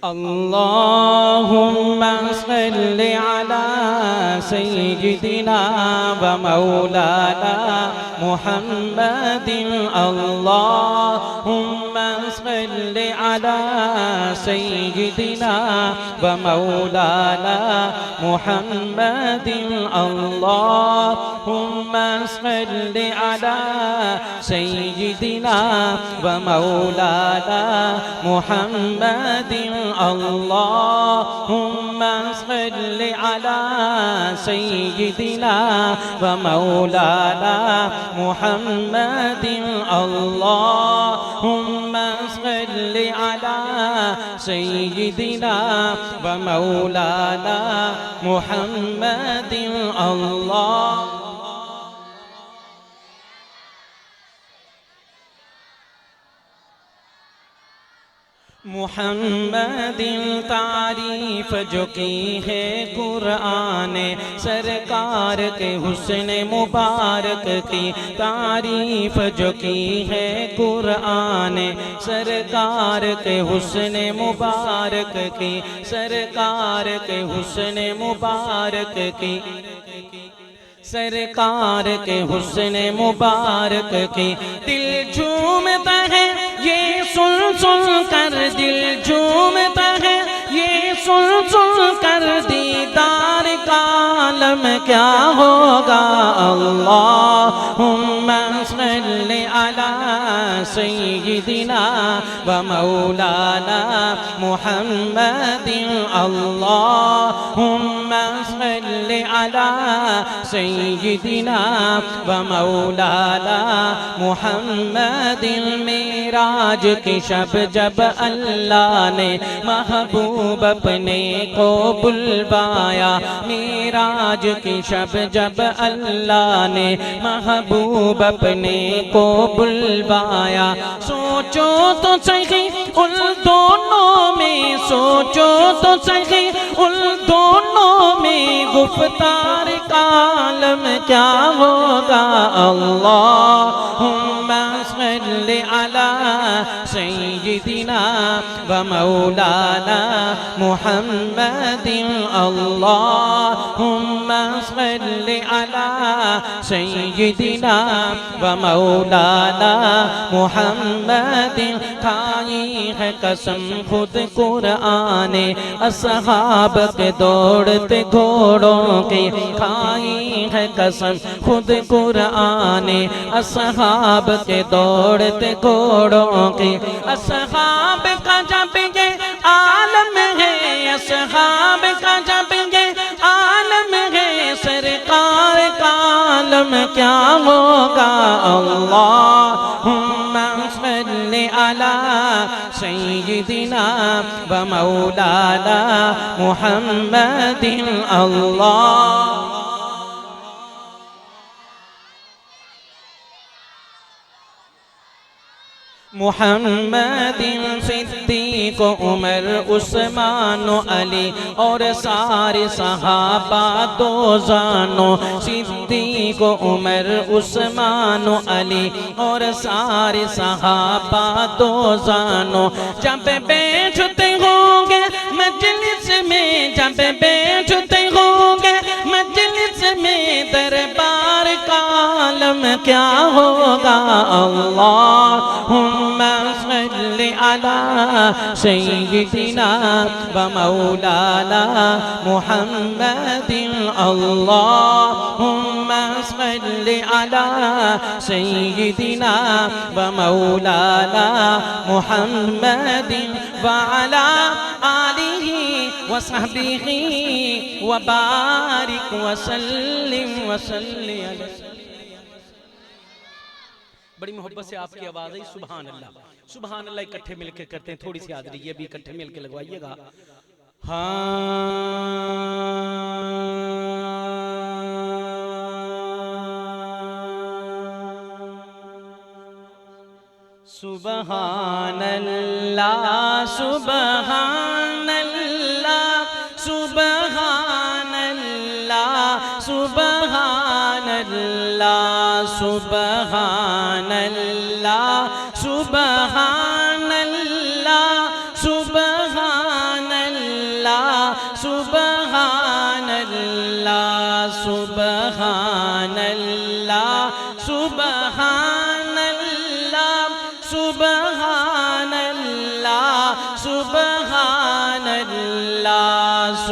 अल्लाहुम्मा सल्लि अला सय्यिदिना व मौलाना मुहम्मदिन। अल्लाहुम्मा सल्लि अला सय्यिदिना व मौलाना मुहम्मदिन। अल्लाहुम्मा सल्लि अला सय्यिदिना व मौलाना मुहम्मदिन। अल्लाहुम्मा सल्लि अला सय्यिदिना व मौलाना मुहम्मदिन। अल्लाहुम्मा सल्लि अला सय्यिदिना व मौलाना मुहम्मदिन। अल्लाह मुहम्मदिन तारीफ जो की है कुरान सरकार के हुस्न मुबारक की। तारीफ जो की है कुरान सरकार के हुस्न मुबारक की। सरकार के हुस्न मुबारक की। सरकार के हुस्न मुबारक की। दिल झूमता है ये सुन सुन कर, दिल झूमता है ये सुन सुन कर, दीदार का आलम क्या होगा। अल्लाहुम्मा सल्लि अला सय्यिदिना व मौलाना मुहम्मदिन। अल्लाहुम्मा सल्लि अला सय्यिदिना व मौलाना मुहम्मदिन। मेराज की शब जब अल्लाह ने महबूब अपने को बुलवाया, मेराज की शब जब अल्लाह ने महबूब अपने को बुलवाया। सोचो तो सही उन दोनों में, सोचो तो सही उन दोनों में गुफ्तार का आलम क्या होगा। अल्लाहुम्मा सल्लि अला सय्यिदिना व मौलाना मुहम्मदिन। अल्लाहुम्मा सल्लि अला सय्यिदिना व मौलाना मुहम्मदिन। खाई है कसम खुद कुरान असहाब के दौड़ते घोड़ों की। खाई है कसम खुद कुरान असहाब के दौड़ते घोड़ों की। असहाब का जब ये आलम है, असहाब का जब ये आलम है, सरकार का आलम क्या होगा। अल्लाहुम्मा सल्लि अला सय्यिदिना व मौलाना मुहम्मदिन। अल्लाह मुहम्मदिन। सिद्दीक उमर उस्मान अली और सारे सहाबा दो जानो। सिद्दीक उमर उस्मान अली और सारे सहाबा दो जानो। जब बैठते होंगे मजलिस में, जब बैठते होंगे मजलिस में, दरबार का आलम क्या होगा। अल्लाहुम्मा सल्लि अला सय्यिदिना व मौलाना मुहम्मदिन। अल्लाहुम्मा सल्लि अला सय्यिदिना व मौलाना मुहम्मदिन व अला आलिहि व सहबिहि व बारिक व सल्लिम व सल्लि अलैहि। बड़ी मोहब्बत से आपकी आवाज है। सुभान अल्लाह, सुभान अल्लाह। इकट्ठे मिलकर करते हैं, थोड़ी सी हाजिरी ये भी इकट्ठे मिलकर लगवाइएगा। सुभान अल्लाह, सुभान अल्लाह, सुभान अल्लाह, सुभान अल्लाह, सुभान अल्लाह, सुभान अल्लाह, सुभान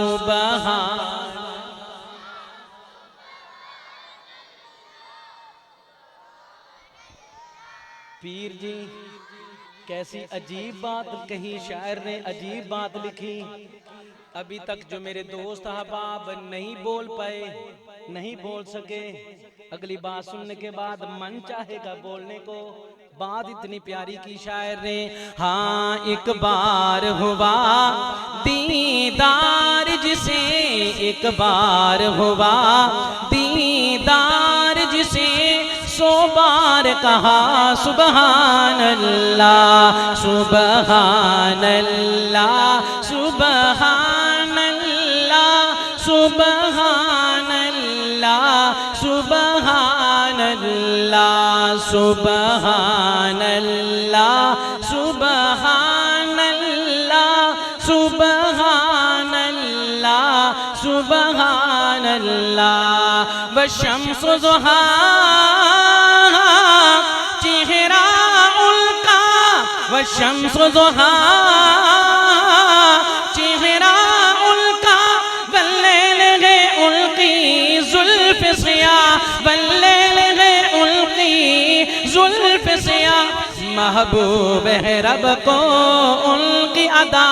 सुबहान। पीर जी कैसी अजीब बात कही, शायर ने अजीब बात लिखी। अभी तक जो मेरे दोस्त अहबाब नहीं बोल पाए, नहीं बोल सके, अगली बात सुनने के बाद मन चाहेगा बोलने को। बात इतनी प्यारी की शायर ने। हाँ एक बार हुआ दीदार जिसे, एक बार हुआ दीदार जिसे, 100 बार कहा सुबहान अल्लाह सुबहान अल्लाह सुबहान अल्लाह सुबहान अल्लाह सुबहान अल्लाह सुबहान अल्लाह सुबहान अल्लाह सुबहान अल्लाह सुबहान अल्लाह। वशम्स ज़ुहा चेहरा उनका, वशम्स ज़ुहा चेहरा उनका, वल्लैल है उनकी ज़ुल्फ़ सिया, वल्लैल है उनकी ज़ुल्फ़ सिया। महबूब है रब को उनकी अदा,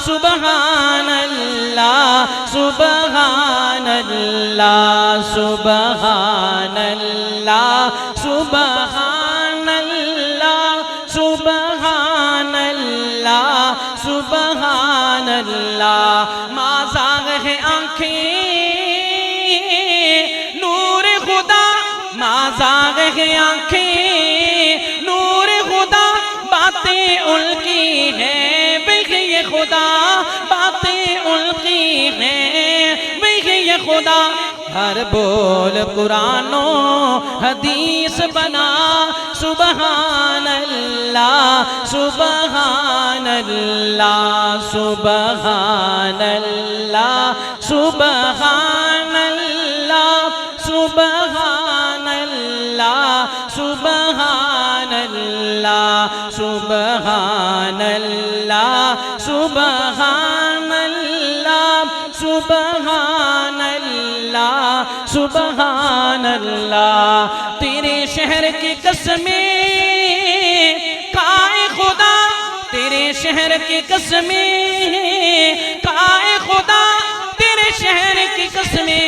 सुबहान अल्लाह सुबहान अल्लाह सुबहान अल्लाह सुबहान अल्लाह सुबहान अल्लाह सुबहान अल्लाह। माज़ाग है आँखें नूर खुदा, माज़ाग है आँखें नूर खुदा, बातें उनकी हैं वही ये खुदा, बातें उनकी हैं वही ये खुदा। हर बोल कुरानो हदीस बना, सुबहान अल्लाह सुबहान अल्लाह सुबहान अल्लाह सुबहान अल्लाह सुबहान अल्लाह सुबहान अल्लाह सुबहान अल्लाह सुबहान अल्लाह सुबहान अल्लाह सुबहान अल्लाह। तेरे शहर की कसमें काए खुदा, तेरे शहर की कसमें काए खुदा, तेरे शहर की कसमें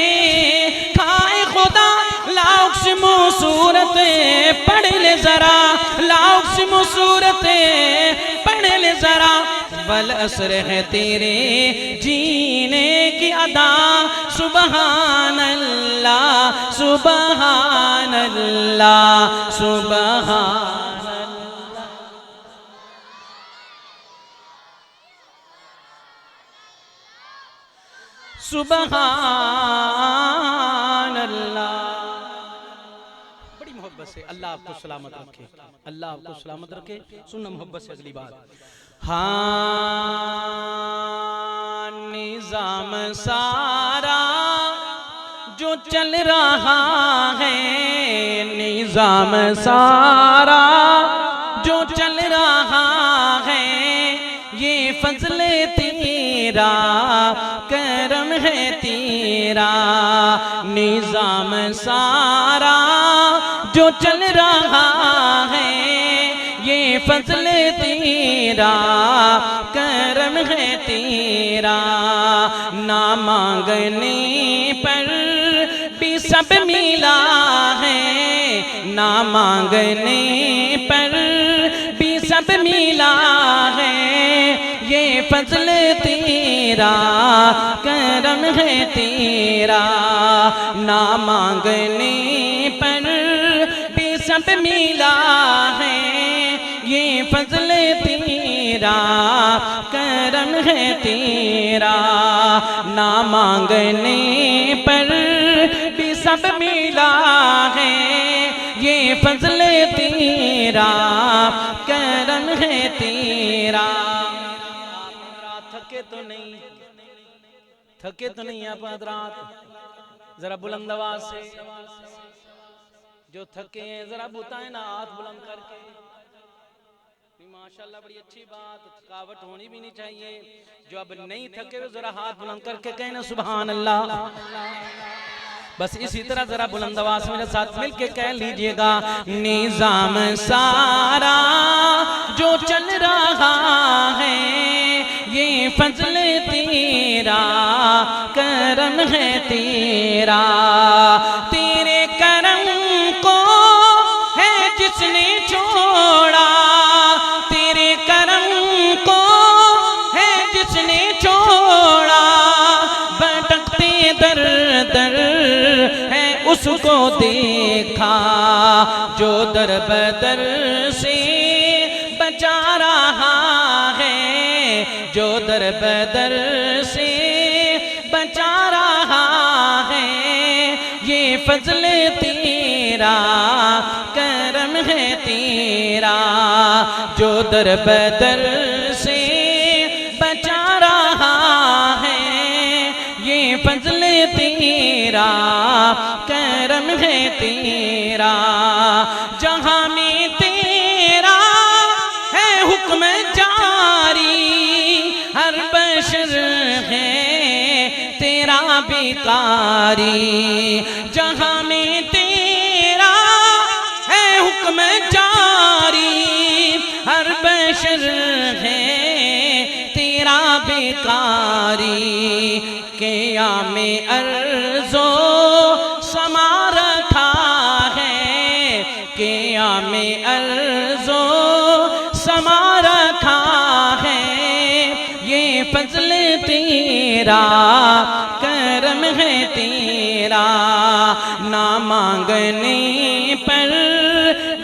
खाए खुदा। लाउक्सिमो सूरतें पढ़ ले जरा, लाउक्सिमो सूरतें पढ़ ले जरा। वल असर है तेरे जीने की अदा, सुबहान अल्लाह सुबहान अल्लाह सुबहान अल्लाह। सुबहान अल्लाह। बड़ी मोहब्बत से अल्लाह आपको सलामत रखे, अल्लाह आपको सलामत रखे। सुनना मोहब्बत से अगली बात। हाँ निज़ाम सारा जो चल रहा है, निज़ाम सारा जो चल रहा है, ये फज़ल तेरा करम है तेरा। निज़ाम सारा जो चल रहा है, ये फज़ल तेरा करम है तेरा। ना मांगने पर भी सब मिला है, ना मांगने पर भी सब मिला है, ये फज़ल तेरा करम है तेरा। ना मांगने पर भी सब मिला है, ये फज़ल तेरा करम है तेरा। ना मांगने पर भी सब मिला है, ये फज़ल तेरा करम है तेरा। थके तो नहीं, थके तो नहीं आप हज़रात? जरा बुलंद आवाज से जो थके हैं जरा बताएं ना हाथ बुलंद करके। माशाल्लाह बड़ी अच्छी बात, थकावट होनी भी नहीं चाहिए। जो अब नहीं थके हुए जरा हाथ बुलंद करके कहना सुभान अल्लाह। बस इसी तरह जरा बुलंद आवाज मेरे साथ मिलके कह लीजिएगा, निजाम सारा जो चल रहा है ये फजल तेरा, करम है तेरा, तेरे करम को है जिसने छोड़ा, तेरे करम को है जिसने छोड़ा, भटकते दर दर है उसको देखा, जो दर बदर से बचा रहा है, जो दर बदर से बचा रहा है, ये फजल तेरा, करम है तेरा, जो दर बदर से बचा रहा है, ये फजल तेरा, करम है तेरा, जहां में तेरा है हुक्म जारी, हर बशर है तेरा बेकारी, जहां में तेरा है हुक्म जारी, हर बशर है तेरा बेकारी, किया में अर्ज़ो समा रखा है, किया में अर्ज़ो समा रखा है, ये फजल तेरा, करम है तेरा, ना मांगने पर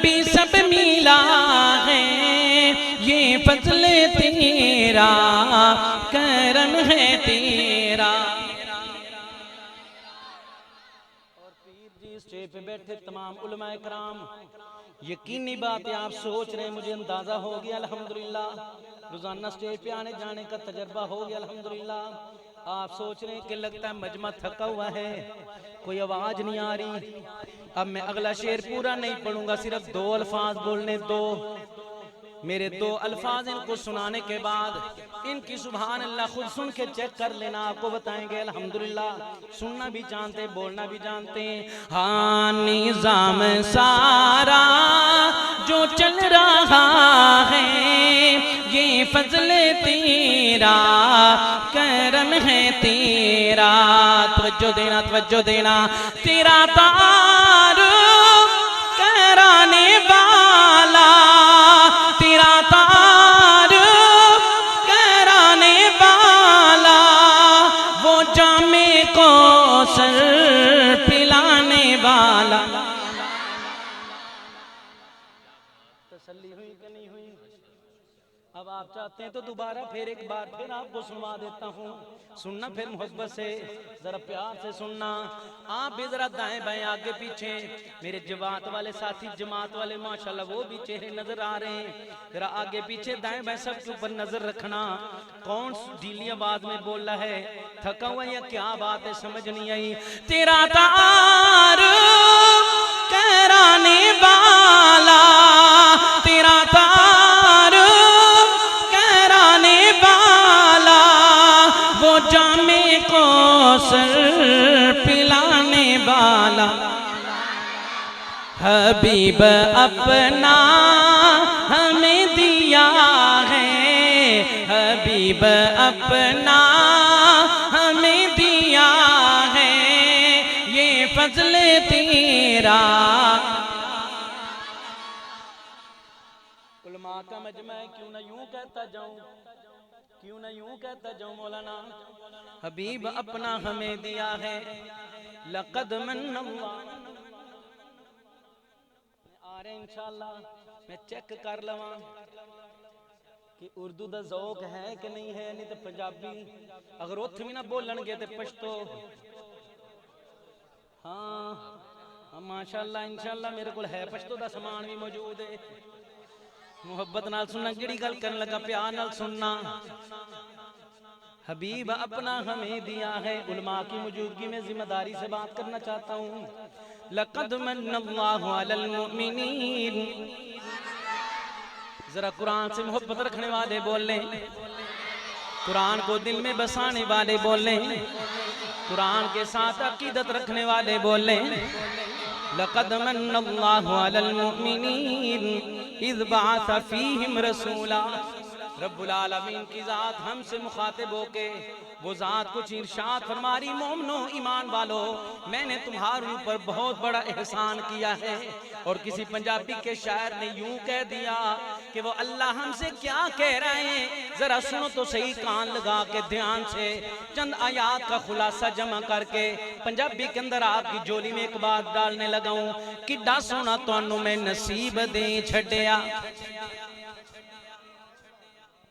भी सब मिला है, ये फजल तेरा, करम है तेरा। और पीर जी स्टेज पे बैठे तमाम उलमाए कराम, यकीनी बात है आप सोच रहे हैं, मुझे अंदाजा हो गया अल्हम्दुलिल्लाह, रोजाना स्टेज पे आने जाने का तजर्बा हो गया अल्हम्दुलिल्लाह। आप सोच रहे हैं कि लगता है मजमा थका हुआ है, कोई आवाज नहीं आ रही। अब मैं अगला शेर पूरा नहीं पढ़ूंगा, सिर्फ 2 अल्फाज बोलने दो, मेरे 2 अल्फाज इनको सुनाने के बाद इनकी सुभान अल्लाह खुद सुन के चेक कर लेना, आपको बताएंगे अल्हम्दुलिल्लाह। सुनना भी जानते, बोलना भी जानते। हाँ, निजाम सारा जो चल रहा है ये फजल तेरा, करम है तेरा, तवज्जो देना, तवज्जो देना, तेरा तारुफ कराने वाला, तेरा तारुफ कराने वाला, वो जामे को सर पिलाने वाला। तसल्ली हुई कि नहीं हुई? अब आप चाहते हैं तो दोबारा फिर एक बार फिर आपको सुनवा देता हूँ, सुनना फिर मोहब्बत से, जरा प्यार से सुनना। आप भी जरा दाएं बाएं आगे पीछे, मेरे जमात वाले साथी, जमात वाले माशाल्लाह वो भी चेहरे नजर आ रहे हैं, जरा आगे पीछे दाएं बाएं सबके ऊपर नजर रखना। कौन ढीली आवाज में बोल रहा है, थका हुआ या क्या बात है, समझ नहीं आई। तेरा तारुफ कराने वाला, तेरा तारुफ कराने वाला, वो जामे को सर पिलाने वाला, हबीब अपना हमें दिया है, हबीब अपना हमें दिया है, ये फजल तेरा। उलमा का मजमा है, क्यों ना यूं कहता जाऊं, क्यों ना यूं कहता जाऊं मौलाना, हबीब अपना हमें दिया है, लक़द मन्नल्लाह। आ रहे इंशाअल्लाह, मैं चेक कर लवा कि उर्दू दा ज़ौक है कि नहीं है, नहीं तो पंजाबी अगर उत्थे भी ना बोलणगे तो पश्तो। हाँ माशाअल्लाह इंशाअल्लाह मेरे को है पश्तो दा समान भी मौजूद है। मोहब्बत नाल सुनना, किहड़ी गल करन लगा, प्यार नाल सुनना। हबीब अपना हमें दिया है, उलमा की मौजूदगी में जिम्मेदारी से बात करना चाहता हूँ। लक़द मन्नल्लाहु अलल मुमिनीन, जरा कुरान से मोहब्बत रखने वाले बोले, कुरान को दिल में बसाने वाले बोले, कुरान के साथ अकीदत रखने वाले बोले। लक़द मन्नल्लाहु अलल मुमिनीन इज़ बअस फ़ीहिम रसूला। रब्बुल आलमीन की ज़ात हमसे मुखातिब होके वो ज़ात कुछ इरशाद फरमारी, मोमिनो ईमान वालो, मैंने तुम्हारे ऊपर बहुत बड़ा एहसान किया है। और किसी पंजाबी के शायर ने यूं कह दिया कि वो अल्लाह हमसे क्या कह रहे हैं, जरा सुनो तो सही, कान लगा के ध्यान से। चंद आयात का खुलासा जमा करके पंजाबी के अंदर आपकी जोली में एक बात डालने लगा हूं। किड्डा सोना तुहानू मैं नसीब दे छड्डिया।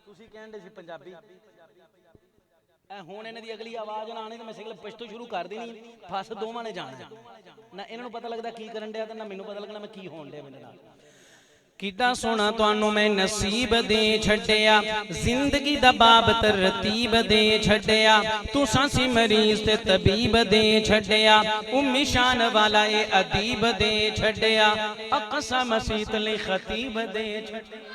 तुसी कहंदे सी पंजाबी हुण इन्हां दी अगली आवाज ना आने तो मैं सिगल पिछ तो शुरू कर देनी, फस दोवां ने जाना ना। इन्हां नूं पता लगदा की करन दिया ते ना मैनूं पता लगना मैं की होण दिया मेरे नाल। किड्डा सोना तुहानू मैं नसीब दे छड्डिया, जिंदगी दा बाब तरतीब दे छड्डिया, तुसां सी मरीज ते तबीब दे छड्डिया, उम्मी शान वाला ए अदीब दे छड्डिया, अक़सा मसीत ले खतीब दे छड्डिया,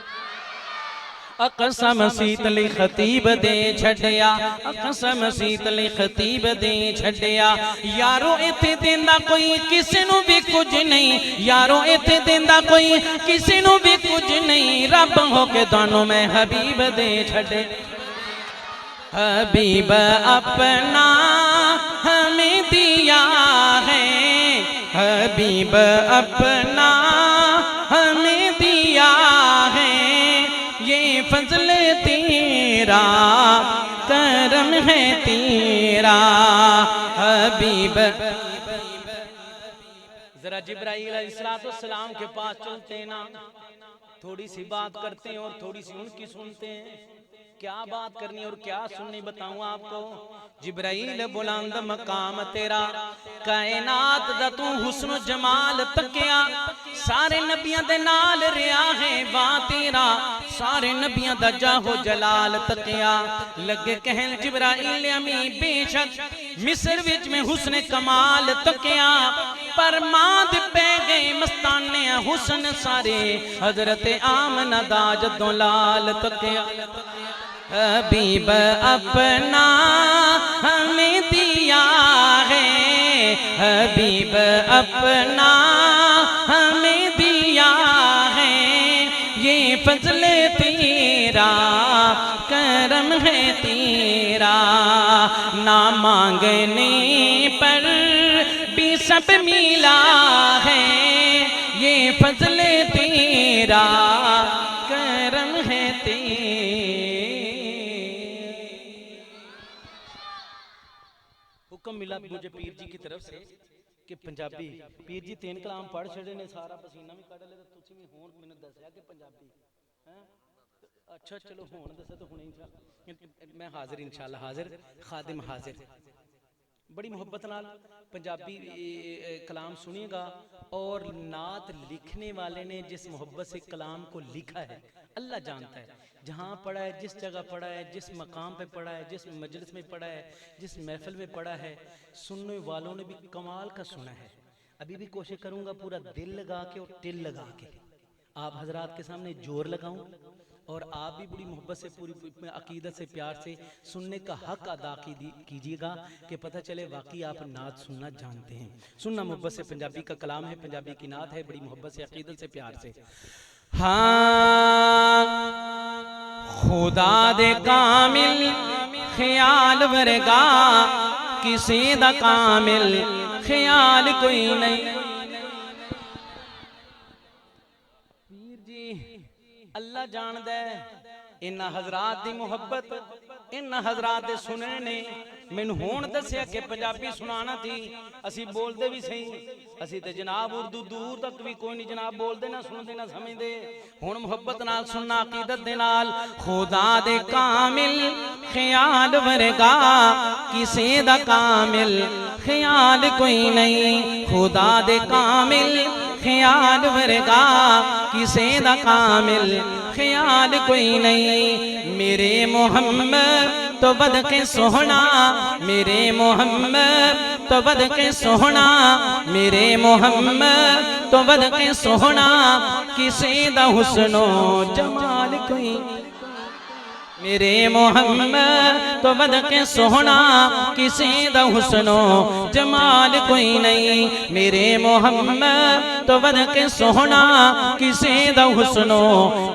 अक़सा मसीत ले खतीब दे छड्डिया, अक़सा मसीत ले खतीब दे छड्डिया। यारो इत्थे देंदा कोई किसी नूं भी कुछ नहीं, यारो इत्थे देंदा कोई किसी नूं भी कुछ नहीं, रब होके तुहानू मैं हबीब दे छड्डे। हबीब अपना हमें दिया है, हबीब अपना हमें दिया है, ये फजल तेरा करम है तेरा। हबीब जरा जिब्राईल अलैहिस्सलाम के पास चलते ना, थोड़ी सी बात करते हैं और थोड़ी सी उनकी सुनते हैं। क्या बात करनी और क्या सुननी बताऊं आपको। जिब्राईल बुलंद मकाम तेरा, कायनात दा तू हुस्न जमाल तकिया, सारे नबियां दे नाल रिया है वाह तेरा, सारे नबियां दा जाहो जलाल तकिया। लगे कहन जिब्राईल अमी बेशक मिस्र विच में हुस्न कमाल तकिया, पर माद पै गए मस्ताने हुस्न सारे, हजरत आमना दा जदों लाल तकिया। हबीब अपना हमें दिया है, हबीब अपना हमें दिया है, ये फजल तेरा करम है तेरा। ना मांगने पर भी सब मिला है, ये फजल तेरा करम है तेरा। हुक्म मिला मुझे पीर जी की तरफ से कि पंजाबी पीर जी 3 कलाम पढ़ छड़े ने, सारा पसीना भी कढ़ ले, तुसी भी हुण मैनूं दस्सिया कि पंजाबी हैं। अच्छा चलो हुण दस्से तो हुणे मैं हाजिर, इंशाअल्लाह हाजिर, खादिम हाजिर। बड़ी मोहब्बत नाल पंजाबी कलाम सुनिएगा। और नात लिखने वाले ने जिस मोहब्बत से कलाम को लिखा है अल्लाह जानता है। जहाँ पढ़ा है, जिस जगह पढ़ा है, जिस मकाम पे पढ़ा है, जिस मजलिस में पढ़ा है, जिस महफिल में पढ़ा है, सुनने वालों ने भी कमाल का सुना है। अभी भी कोशिश करूँगा पूरा दिल लगा के और तिल लगा के आप हजरात के सामने जोर लगाऊं, और आप भी बड़ी मोहब्बत से पूरी अकीदत से प्यार से सुनने का हक अदा कीजिएगा कि पता चले वाकई आप नात सुनना जानते हैं। सुनना मोहब्बत से, पंजाबी का कलाम है, पंजाबी की नात है, बड़ी मोहब्बत से अकीदत से प्यार से। हाँ खुदा दे कामिल ख्याल वर्गा किसी दा कामिल ख्याल कोई नहीं। पीर जी अल्लाह जानदा है, इन्हां हजरात दी मोहब्बत, इन्हां हजरात दे सुनने ने मैनू हुण दस्सिया कि पंजाबी सुनाना थी। असी बोलते भी सही, असी ते जनाब उर्दू दूर तक भी कोई नहीं जनाब बोलते ना सुनते ना समझते। हुण मोहब्बत नाल सुनना अकीदत दे नाल। खुदा दे कामिल ख्याल वर्गा किसी दा कामिल ख्याल कोई नहीं। खुदा दे कामिल ख्याल वर्गा किसी दा कामिल ख्याल कोई नहीं। मेरे मोहम्मद तो बद के सोहना, मेरे मोहम्मद तो बद के सोहना, मेरे मोहम्मद तो बद के सोहना किसे दा हुस्नो जमाल कोई मेरे मोहम्मद तो बद के सोहना किसी दा हुस्नो जमाल कोई नहीं मेरे मोहम्मद तो बद के सोहना किसी दा हुस्नो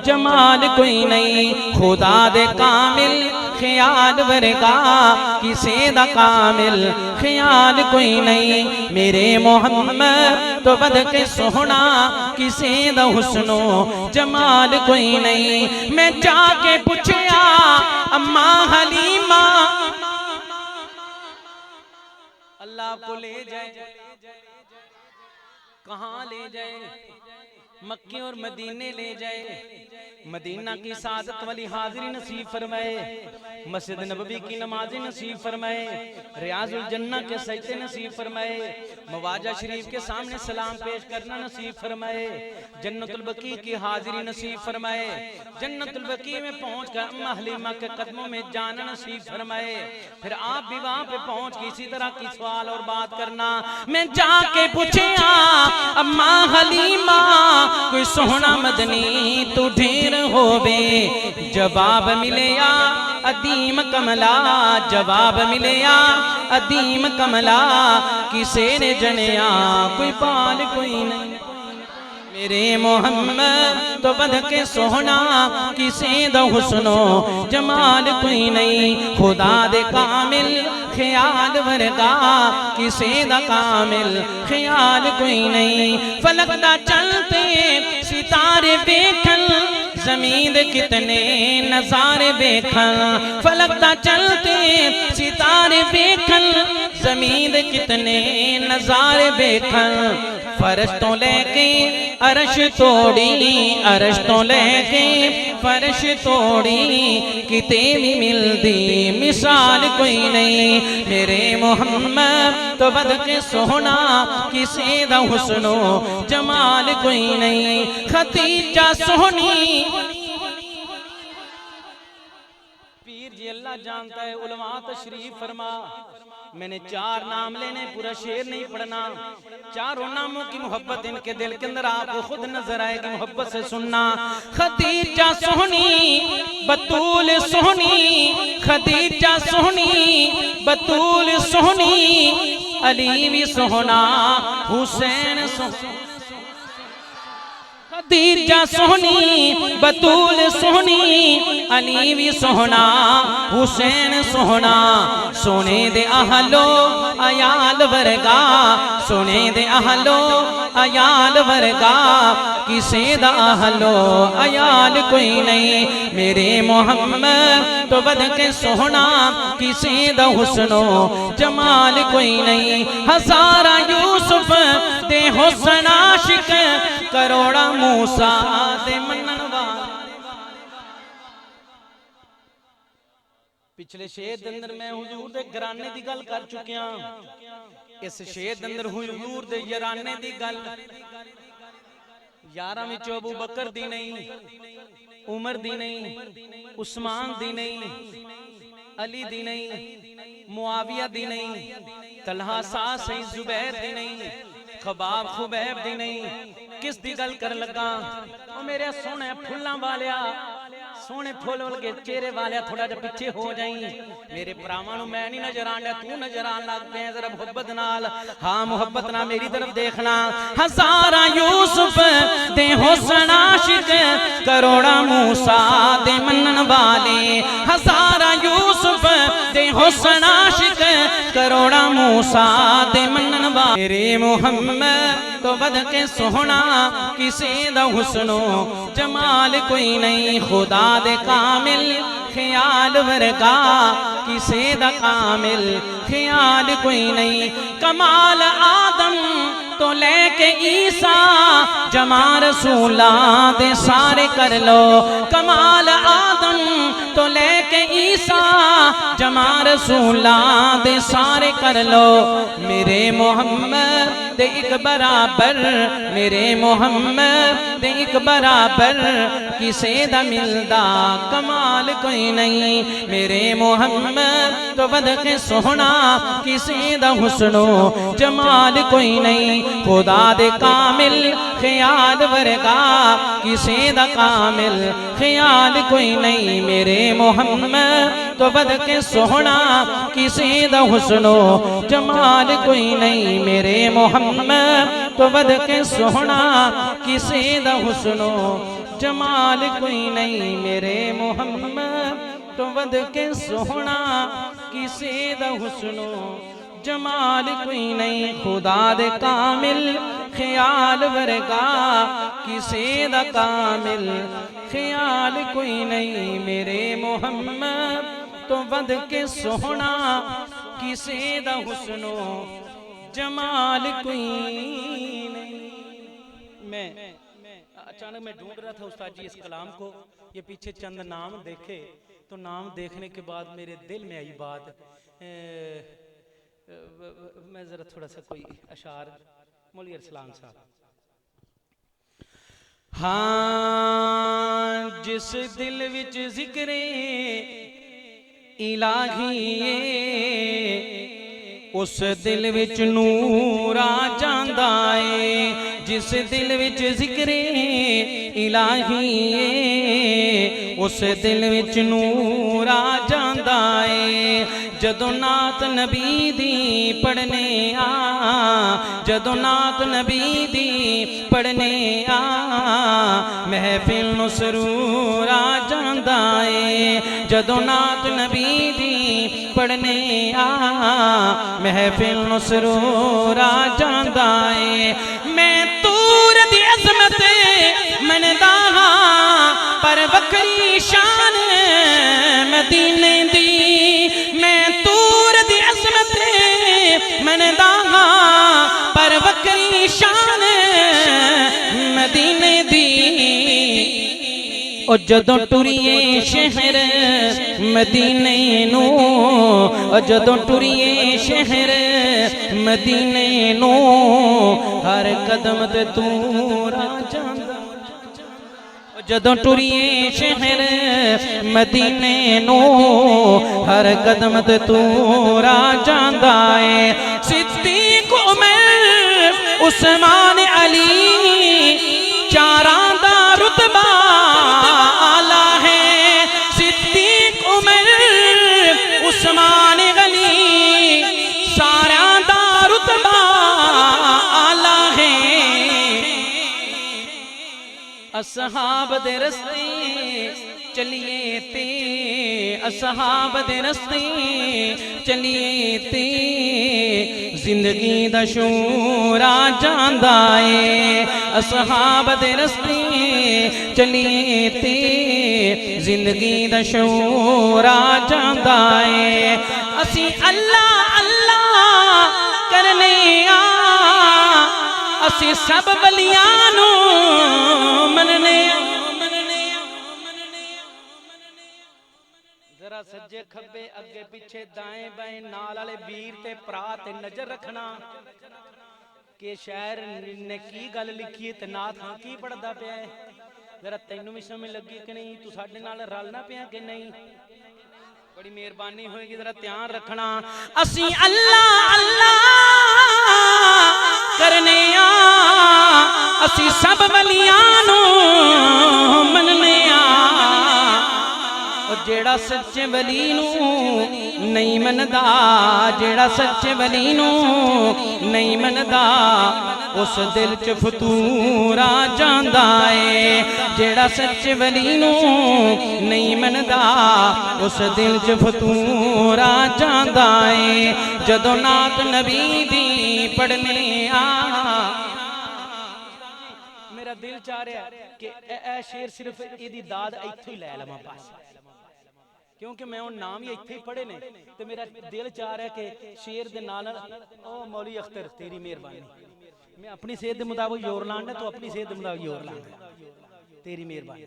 जमाल कोई नहीं खुदा दे कामिल ख्याल वर्गा किसी दा कामिल ख्याल कोई नहीं मेरे मोहम्मद तो बद के सोहना किसी दा हुस्नो जमाल कोई नहीं मैं जाके पूछया अम्मा हलीमा अल्लाह आपको ले जाए कहाँ ले जाए मक्के और मदीने ले जाए मदीना की सादत वाली हाजिरी नसीब फरमाए मस्जिद नबवी की नमाज़ें नसीब फरमाए रियाजुल जन्ना के सजदे नसीब फरमाए मवाजा शरीफ के सामने सलाम पेश करना नसीब फरमाए जन्नतुल बकी की हाजिरी नसीब फरमाए जन्नतुल बकी में पहुंच कर अम्मा हलीमा के कदमों में जाना नसीब फरमाए फिर आप भी वहां पे पहुंच के इसी तरह की सवाल और बात करना मैं जाके पूछे अम्मा हलीमा कोई सोहना मदनी तू ढेर होवे जवाब मिले या अदीम कमला जवाब मिले या अदीम कमला किसे ने जनिया कोई पाल कोई नहीं मेरे मोहम्मद तो बद के सोहना किसे दा हुस्नो जमाल कोई नहीं खुदा दे कामिल ख्याल वर्गा किसे दा कामिल ख्याल कोई नहीं फलक दा चलते सितारे देखन जमीन कितने नजारे देखन फलक दा चलते सितारे देखन जमीन कितने नजारे देखन फर्श तो लेके अरश तो लेके फर्श तोड़ी किते भी मिलती मिसाल कोई नहीं मेरे मोहम्मद तो बद के सोहना किसी दा हुस्नो जमाल कोई नहीं खतीजा सोहनी पीर जी अल्लाह जानता है उलमा तशरीफ फरमा मैंने 4 नाम लेने पूरा शेर नहीं पढ़ना चारों नामों की मोहब्बत इनके दिल के अंदर आपको खुद नजर आएगी मोहब्बत से सुनना खदीजा सोहनी बतूल सोहनी खदीजा सोहनी बतूल सोहनी अली भी सोहना हुसैन सोहना खदीजा सोहनी बतूल सोहनी अली भी सोहना हुसैन सोहना सोने दे आहलो अयाल वर्गा सोने दे आहलो अयाल वर्गा किसे दा आहलो अयाल कोई नहीं मेरे मोहम्मद तो बद के सोहना किसे दा हुस्नो जमाल कोई नहीं हजारा यूसुफ दे हुस्न आशिक करोड़ा मूसा दे मनन वाले पिछले शेर दे अंदर मैं हुजूर दे घराने दी गल कर चुकिया इस शेर दे अंदर हुजूर दे याराने दी गल यारां विच अबू बकर दी नहीं उमर दी नहीं उस्मान दी नहीं अली दी नहीं मुआविया दी नहीं तलहा सास सही जुबैर दी नहीं खबाब खुबैब दी नहीं किस दी गल कर लगा ओ मेरे सोने फुल्लां वालिया सोने फुल के चेहरे वाले थोड़ा जा पीछे हो जाई मेरे भरावां नूं मैं नहीं नजर आंदा तू नजर आन लग पे जरा मोहब्बत नाल हां मोहब्बत नाल मेरी तरफ देखना हजारा यूसुफ दे हुस्न आशिक करोड़ा मूसा दे मनन वाले हजारा यूसुफ दे हुस्न आशिक करोड़ा मूसा दे मनन वाले मेरे मोहम्मद तो बद के सोहना किसे दा हुस्नो जमाल कोई नहीं खुदा दे कामिल ख्याल वर्गा किसे दा कामिल ख्याल कोई नहीं कमाल आदम तो लेके ईसा जमा रसूला दे सारे कर लो कमाल आदम तो लेके ईसा सा जमा रसूला दे सारे कर लो, मेरे मोहम्मद दे एक बराबर, मेरे मोहम्मद दे एक बराबर किसे दा मिलदा कमाल कोई नहीं। मेरे मोहम्मद तो बद के सोहना किसे दा हुस्नो जमाल कोई नहीं। खुदा दे कामिल ख्याल वर्गा किसे दा कामिल ख्याल कोई नहीं। मेरे मोहम्मद तो बद के सोहना किसे दा हुस्नो जमाल कोई नहीं। मेरे मोहम्मद तो बद के सोहना किसे दा हुस्नो जमाल कोई नहीं। मेरे मोहम्मद तो बद के सोहना किसे दा हुस्नो जमाल कोई नहीं। खुदा दे कामिल ख्याल वर्गा किसे दा कामिल ख्याल कोई नहीं। मेरे मोहम्मद तो बद के सोहना किसे दा हुस्नो जमाल कोई नहीं। मैं अचानक मैं ढूंढ रहा था उस्ताद जी इस कलाम को, ये पीछे चंद नाम देखे तो नाम देखने के बाद मेरे दिल में आई बात, मैं जरा थोड़ा सा कोई अशार मौलवी अरसलान साहब। हाँ जिस दिल विच जिक्रे इलाही उस दिल विच नूर आ जांदा है। जिस दिल विच जिक्रे इलाही उस दिल विच नूर आ जांदा है। जदों नात नबी दी पढ़ने आ, जदों नात नबी दी पढ़ने आ, महफिल नूं सुरूर आ जांदा है। जदों नात नबी दी पढ़ने आ, महफिल नूं सुरूर आ जांदा है। मैं तूर दी अज़मत मनदा हां पर वखरी शान मदीने दी। मैं तूर दी अज़मत मनदा हां पर वखरी शान मदीने दी। ओ जदों टुरिए शहर मदीने नू, ओ जदों टुरिए शहर मदीने नू, हर कदम ते तू आ जांदा। जदों टुरिए शहर मदीने नू, हर कदम ते तू आ जांदा है। सिद्दीक़ उमर उस्मान अली चारां दा रुतबा आला है। सिद्दीक़ उमर उस्मान अली सारां दा रुतबा आला है। असहाब दे रस्ते चलिए ते, असहाब दे रस्ते चलिए ते, जिंदगी दा शूर आ जांदा है। असहाब दे रस्ते चलिए ते, जिंदगी दा शूर आ जांदा है। असी अल्लाह अल्लाह करने आ, असी सब बलियां नू मनने। जरा सज्जे खब्बे अगे पिछे दाएं बाएं नाल वाले वीर ते भरा ते नजर रखना कि शायर ने की गल लिखी है ते नाथ हां की पढ़दा पिया है। जरा तैनू भी समझ लगी कि नहीं, तू साडे नाल रलना पिया कि नहीं। बड़ी मेहरबानी होएगी, जरा ध्यान रखना। असी अल्लाह अल्लाह करने आ, असी सब वलियां नू मनने आ। जेड़ा सच्चे वली नू नहीं मनदा, जेड़ा सच्चे वली नू नहीं मनदा, उस दिल च फतूर आ जांदा है। जेड़ा सच्चे वली नू नहीं मनदा, उस दिल च फतूर आ जांदा है। जदों नात नबी दी पढ़ने आ, मेरा दिल चाह रहा कि ए शेर सिर्फ इहदी दाद इत्थों ही लै लवां बस, क्योंकि मैं उन नाम ही इत्थे पढ़े ने ते मेरा दिल चाह रहा है कि शेर दे नाल ओ मौलवी अख्तर तेरी मेहरबानी, मैं अपनी सेहत के मुताबिक जोर लाना, तो अपनी सेहत के मुताबिक जोर लाना, तेरी मेहरबानी।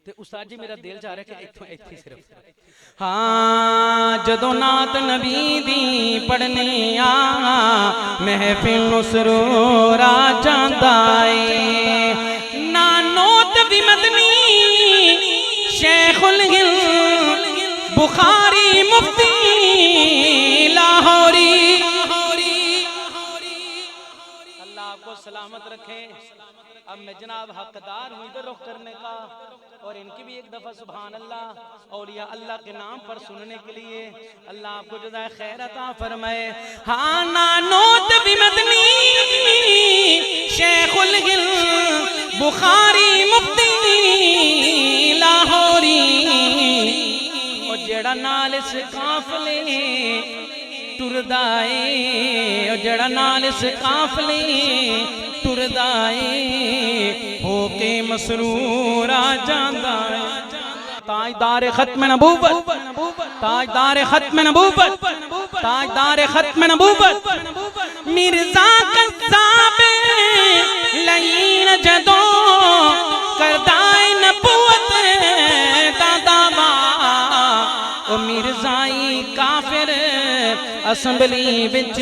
ते उस्ताद जी मेरा दिल जा रहा है कि इत्थों इत्थे सिर्फ हाँ जदों नात नबी दी पढ़ने आ महफिल सुरूर आ जांदा ए ना नोत भी मदनी शेखुल हिंद बुखारी मुफ्ती लाहौरी अल्लाह आपको सलामत रखे। अब मैं जनाब हकदार हूँ इधर रुख करने का और इनकी भी एक दफा सुभान अल्लाह औलिया अल्लाह के नाम पर सुनने के लिए अल्लाह आपको जज़ाए खैर अता फरमाए। हाँ ना नोत भी मदनी शेखुल हिंद बुखारी मुफ्ती लाहौरी और जेड़ा नाल इस काफले टुरदा ए और जेड़ा नाल इस काफले टुरदा ए होके मसरूर आ जांदा है। ताजदार खत्म नबूवत ताजदार खत्म नबूवत ताजदार खत्म नबूवत मिर्जा कज़्ज़ाब लईन जदों करदाए नबूवत दादा ओ मिर्जाई काफिर असम्बली विच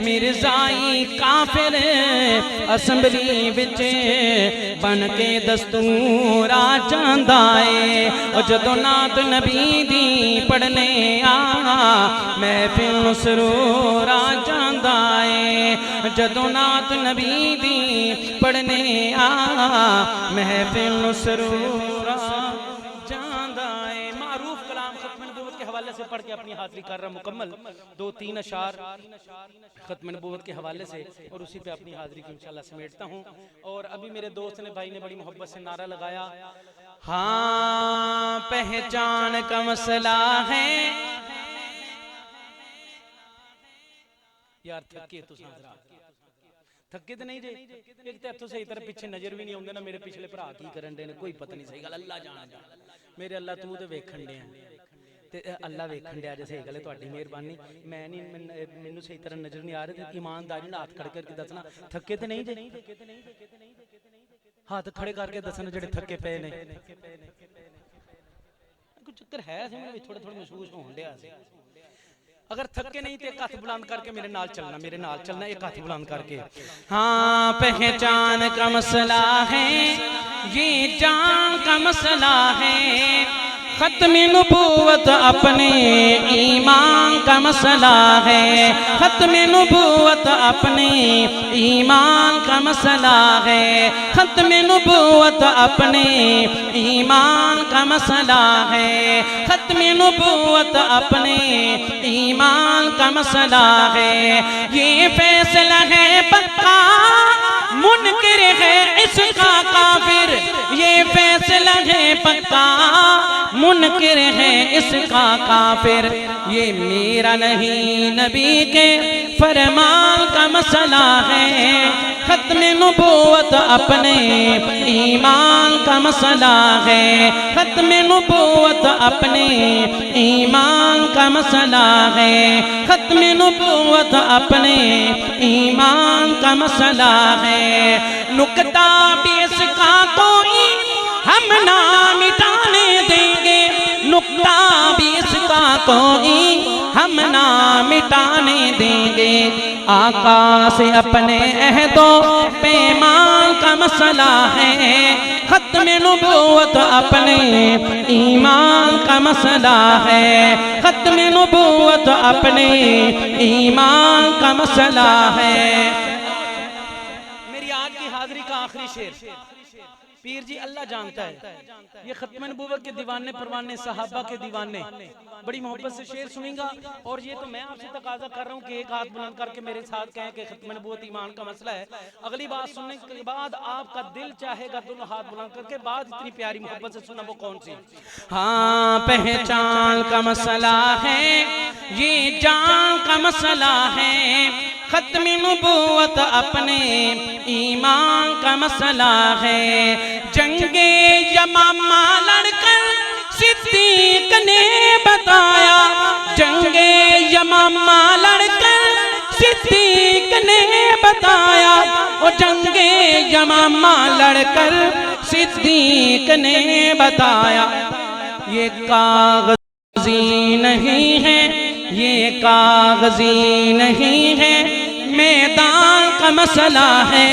मिर्जाई काफिर असम्बली विच बन के दस्तूर आ जांदा ए और जदों नात नबी दी पढ़ने आ महफिल सुरूर आ जांदा ए जदों नात नबी दी पढ़ने आ महफिल सुरूर आ जांदा ए। मारूफ कलाम खत्म नबूवत के हवाले से पढ़ के अपनी हाजिरी कर रहा मुकम्मल 2-3 अशार खत्म नबूवत के हवाले से और उसी पे अपनी हाजिरी को इंशाल्लाह समेटता हूँ। और अभी मेरे दोस्त ने भाई ने बड़ी मोहब्बत से नारा लगाया हाँ पहचान का मसला है यार थके तो थके तो नहीं जे एक तो इत्थों सही तरह पीछे नजर भी नहीं आउंदे ना मेरे पिछले भरा की करन दे ने कोई पता नहीं सही गल अल्लाह जाने मेरे अल्लाह तू तो वेखण दे ते अल्लाह वेखण दे सही गल है तुहाडी मेहरबानी मैं नहीं मैनू सही तरह नजर नहीं आ रही ईमानदारी नाल हाथ खड़े करके दसना थके तो नहीं जे हाथ खड़े करके दसना जेडे थके पे ने कुछ चक्कर है मैं थोड़ा थोड़ा महसूस होण दिया अगर थके नहीं तो एक हाथ बुलंद करके मेरे नाल चलना एक हाथ बुलंद करके हाँ पहचान का मसला है ये जान का मसला है खत्म नबूवत अपने ईमान का मसला है खत्म नबूवत अपने ईमान का मसला है खत्म नबूवत अपने ईमान का मसला है खत्म नबूवत अपने ईमान का मसला है ये फैसला है पक्का मुनकिर है इसका काफिर ये फैसला है पक्का मुनकिर है इसका काफिर ये मेरा नहीं नबी के फरमान का मसला है खत्म नबूवत अपने ईमान का मसला है खत्म नबूवत अपने ईमान का मसला है खत्म नबूवत अपने ईमान का मसला है नुकता भी इसका कोई हम ना मिटाने देंगे नुक्ता भी इसका कोई हम ना मिटाने देंगे आका से अपने अहदो पैमान का मसला है खत्म नबूवत अपने ईमान का मसला है खत्म नबूवत अपने ईमान का मसला है। मेरी आज की हाजिरी का आखिरी शेर पीर जी अल्लाह जानता है ये खत्म नबूवत के दीवाने परवाने सहाबा के दीवाने बड़ी मोहब्बत से शेर सुनेगा और ये तो मैं आपसे तकाजा कर रहा हूँ कि एक हाथ बुलंद करके मेरे साथ कहें कि खत्म नबूवत ईमान का मसला है। अगली बात सुनने के बाद आपका दिल चाहेगा दोनों हाथ बुलंद करके बाद इतनी प्यारी मोहब्बत से सुना वो कौन सी हाँ पहचान का मसला है ये जान का मसला है खत्म नबूवत अपने ईमान का मसला है जंगे यमामा लड़कर सिद्दीक ने बताया जंगे यमामा लड़कर सिद्दीक ने बताया और जंगे यमामा लड़कर सिद्दीक ने बताया, ये कागजी नहीं है, ये कागजी नहीं है, मैदान का मसला है।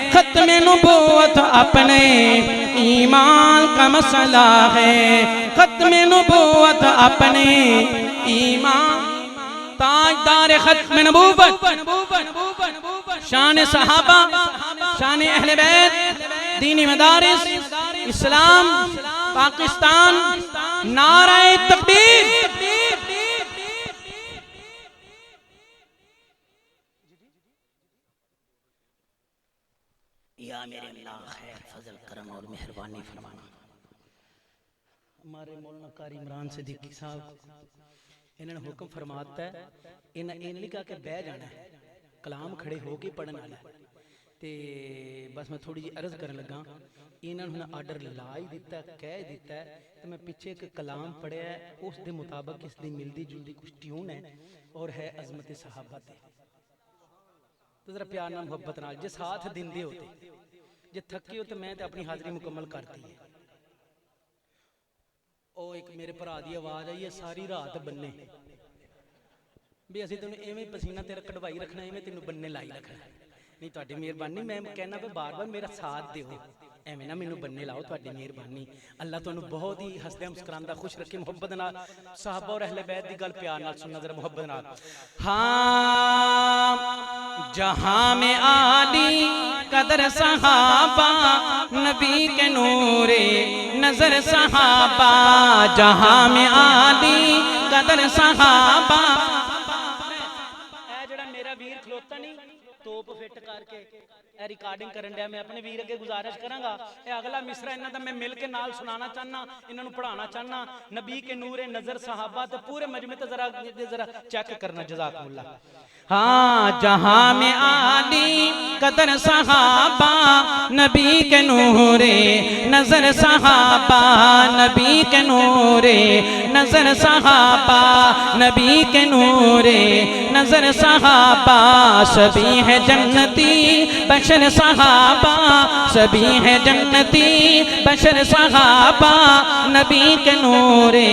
खत्म नबूवत अपने ईमान का मसला है, खत्म नबूवत अपने ईमान। ताजदार खत्म नबूवत, शान सहाबा, शान अहले बैत, दीनी मदारिस, इस्लाम, पाकिस्तान, नाराए तकबीर। या मेरे अल्लाह खैर फजल करम और मेहरबानी फरमाना। हमारे मौलाना कारी इमरान सिद्दीकी साहब इन्होंने हुक्म फरमाता है, इन्हें नहीं कहा कि बह जाना है, कलाम खड़े हो के पढ़ने वाला है। तो बस मैं थोड़ी जी अर्ज कर लगा, इन्होंने आर्डर ला ही दिता, कह दिता है, तो मैं पिछे एक कलाम पढ़िया, उस दे मुताबिक इसकी मिलती जुलती कुछ ट्यून है और है अजमत सहाबा ते। तो जरा प्यार नाल मुहब्बत नाल जे साथ दिंदे होते, जे थके हो तो मैं तो अपनी हाजरी मुकम्मल करती है। ओ एक मेरे भरा की आवाज आई है, सारी रात बन्ने भी असीं तेन इवें पसीना तेरा कढ़वाई रखना, इवें तेन बन्ने लाई रखना। नहीं तुहाडी मेहरबानी, मैं कहना भी बार बार मेरा साथ दिओ, एवें ना मैनू बन्ने लाओ, तुहाडी मेहरबानी। अल्लाह तुहानू बहुत ही हसदे मुस्कुरांदा खुश रखे। मुहब्बत नाल सहाबा और अहले बैत दी गल प्यार नाल सुनना जरा मुहब्बत नाल। हाँ, जहां में आली कदर सहाबा, नबी के नूरे नजर सहाबा, जहां में आली कदर सहाबा। जड़ा मेरा वीर खलोता नहीं तोप फिट करके रिकॉर्डिंग करन दिया, मैं अपने वीर अगे गुजारिश करांगा, अगला मिसरा इन्हां दा मैं मिल के नाल सुनाना चाहना, इन्हां नूं पढ़ाना चाहना। नबी के नूरे नजर सहाबा, तो पूरे मजमे ते जरा चेक करना। जज़ाकुमुल्लाह। हाँ, जहां में आली कदर सहाबा, नबी के नूरे नजर सहाबा, नबी के नूरे नजर सहाबा, नबी के नूरे नजर सहाबा। सभी है जन्नती बशर सहाबा, सभी है जन्नती बशर सहाबा, नबी के नूरे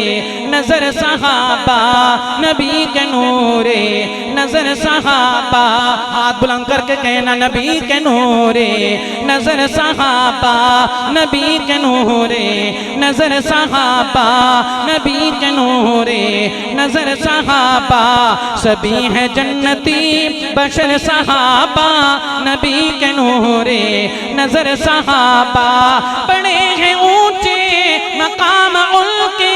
नजर सहाबा, नबी के नूरे नजर सहाबा। हाथ बुलंद करके कहना, नबी के नूरे नजर सहाबा, नबी के नूरे नजर सहाबा, नबी के नूरे नजर सहाबा। सभी है जन्नती बशर सहाबा, नबी के नूरे नजर सहाबा। बड़े हैं ऊंचे मकाम उनके,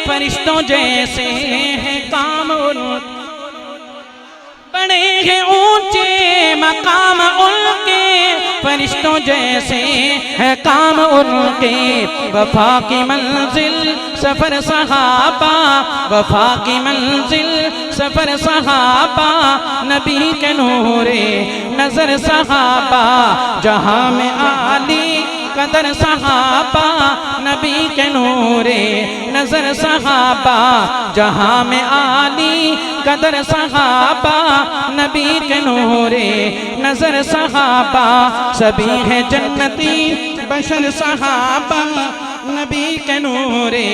फरिश्तों जैसे हैं काम उनके। बड़े हैं ऊंचे मकाम उनके, फरिश्तों जैसे है काम उनके। वफा की मंजिल सफर सहाबा, वफा की मंजिल सफर सहाबा, नबी के नूरे नजर सहाबा। जहां में आली कदर सहाबा, नबी के नूरे नजर सहाबा। जहां में आली कदर सहाबा, नबी के नूरे नजर सहाबा। सभी है जन्नती बशर सहाबा, नबी के नूरे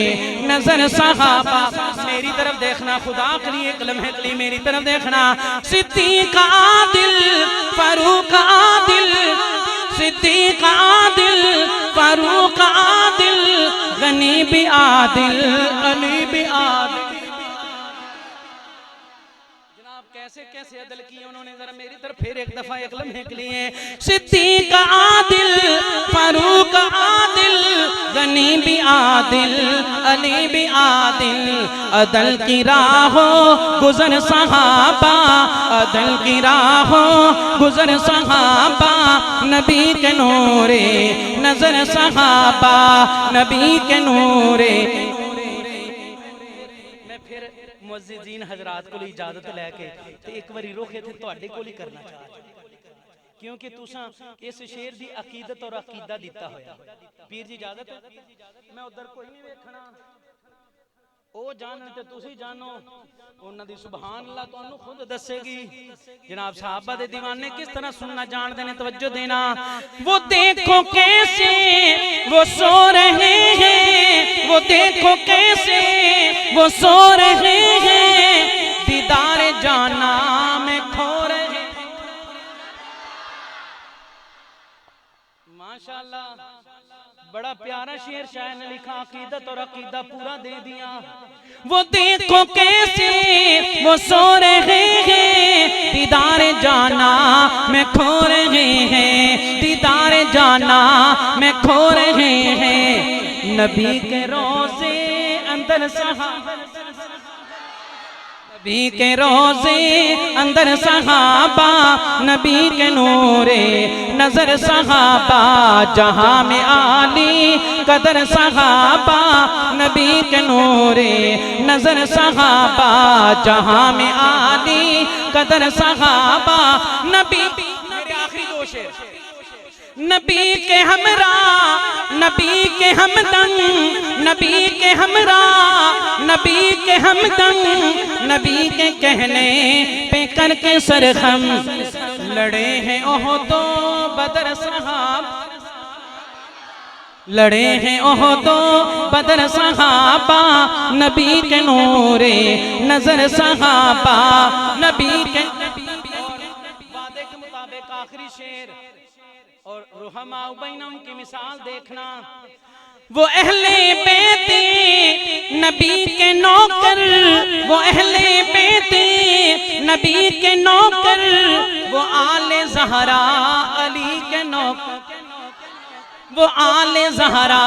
नजर सहाबा। मेरी तरफ देखना, खुदा के लिए एक लम्हे के लिए मेरी तरफ देखना। सिद्दीक आदिल फारूक आदिल, सिद्दीक आदिल फारूक आदिल, गनी भी आदिल अली भी आदिल। कैसे कैसे अदल किए उन्होंने, जरा मेरी तरफ फिर एक दफा एक लम्हे के लिए। सिद्दीक आदिल फारूक आदिल, गनी भी आदिल अली भी आदिल। अदल की राहों गुजर सहाबा, अदल की राहों गुजर सहाबा, नबी के नूरे नजर सहाबा, नबी के नूरे। मुअज़्ज़िज़ीन हज़रात को इजाजत लैके ते एक बारी रुख इत्थे तुहाडे कोल ही करना चाहता, क्योंकि तुसां इस शेर दी अकीदत और अकीदा दिता होया। पीर जी इजाजत है, मैं उधर कोई नहीं वेखना, ਉਹ ਜਾਣਨ ਤੇ ਤੁਸੀਂ ਜਾਣੋ, ਉਹਨਾਂ ਦੀ ਸੁਭਾਨ ਅੱਲਾਹ ਤੁਹਾਨੂੰ खुद दसेगी। जनाब साहबा दे दीवाने किस तरह सुनना जानते हैं, तवज्जो देना। वो देखो कैसे वो सो रहे हैं, वो देखो कैसे वो सो रहे हैं, दीदार जाना में खो रहे। माशाअल्लाह, बड़ा प्यारा शेर शायर ने लिखा, अकीदत और अकीदा पूरा दे दिया। वो देखो कैसे वो सो रहे हैं, दीदार जाना में खो रहे हैं, दीदार जाना में खो रहे हैं। नबी के रोज़े अंदर सहाबा, नबी के रोज़े अंदर सहाबा, नबी के नूरे नजर सहाबा, जहां में आली कदर सहाबा, नबी के नूरे नजर सहाबा, जहां में आली कदर सहाबा। नबी, मेरे आखिरी दो शेर, नबी के हमरा, नबी के हमदम, नबी के हमरा, नबी के हमदम, नबी के कहने पे करके सरखम, लड़े हैं ओहदो बदर सहाब, लड़े हैं ओहदो बदर सहाबा, नबी के नूरे नजर सहाबा, नबी के वादे के मुताबिक आखिरी शेर और रुहमा बैनम की मिसाल देखना। वो अहले बैते नबी के नौकर, वो अहले बैते नबी के नौकर, वो आले ज़हरा अली के नौकर, वो आले ज़हरा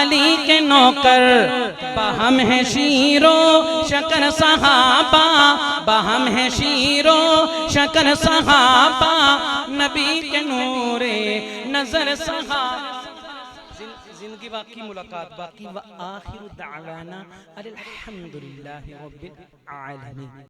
अली के नौकर। बहम है शीरो शकर सहाबा, बहम है शीरो शकर सहाबा, नबी के नूरे नजर सहाबा। जिंदगी बाकी, मुलाकात बाकी। व आखिर दावाना अल्हम्दुलिल्लाहि रब्बिल आलमीन।